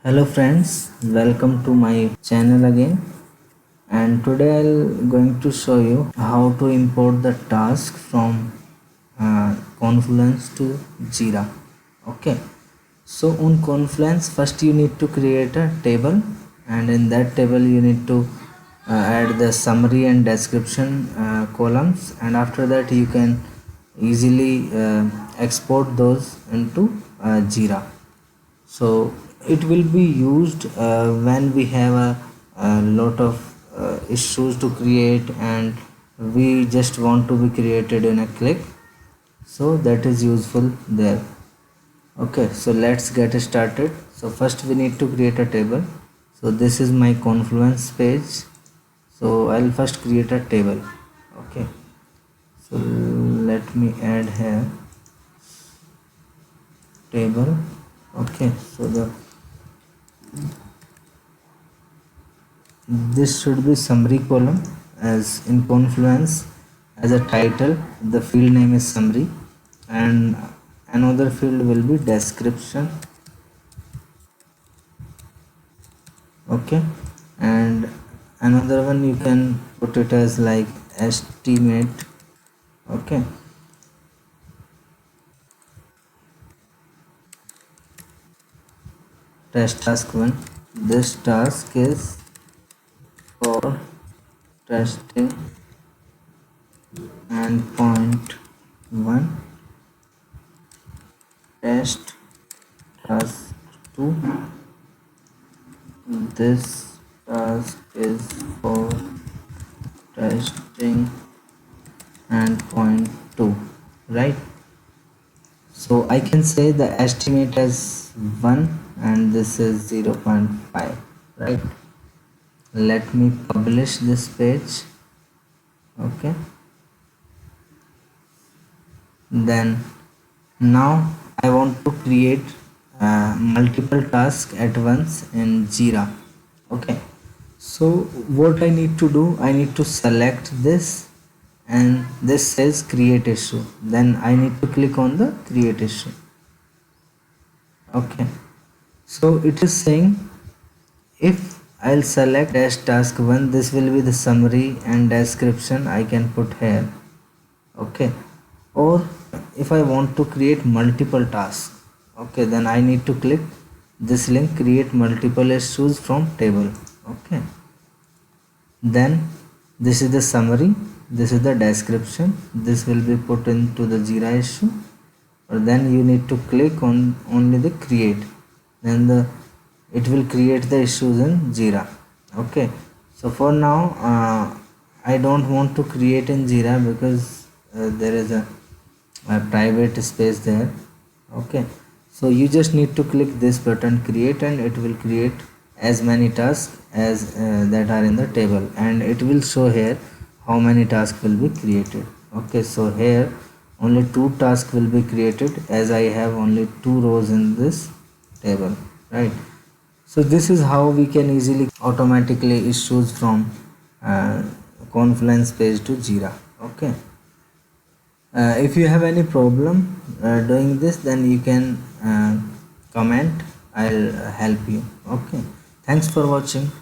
Hello friends, welcome to my channel again, and today I'll going to show you how to import the task from Confluence to Jira. Okay, so on Confluence first you need to create a table, and in that table you need to add the summary and description columns, and after that you can easily export those into Jira. So it will be used when we have a lot of issues to create and we just want to be created in a click, so that is useful there. Okay, so let's get started. So first we need to create a table. So this is my Confluence page, so I'll first create a table. Okay, so let me add here table. Okay, so this should be summary column, as in Confluence as a title the field name is summary, and another field will be description. Okay, and another one you can put it as like estimate. Okay, test task 1. This task is for testing and point 1. Test task 2. This task is for testing and point 2, right? So I can say the estimate as 1 and this is 0.5, right? Let me publish this page. Okay, then now I want to create multiple tasks at once in Jira. Okay, so what I need to do, I need to select this, and this says create issue, then I need to click on the create issue. Okay, so it is saying if I'll select as task 1, this will be the summary and description I can put here. Okay, or if I want to create multiple tasks, okay, then I need to click this link, create multiple issues from table. Okay, then this is the summary, this is the description, this will be put into the Jira issue, or then you need to click on only the create, then it will create the issues in Jira. Okay, so for now I don't want to create in Jira because there is a private space there. Okay, so you just need to click this button create, and it will create as many tasks as that are in the table, and it will show here how many tasks will be created. Okay, so here only 2 tasks will be created as I have only 2 rows in this table, right? So this is how we can easily automatically issues from uh, Confluence page to Jira. Okay, if you have any problem doing this, then you can comment, I'll help you. Okay, thanks for watching.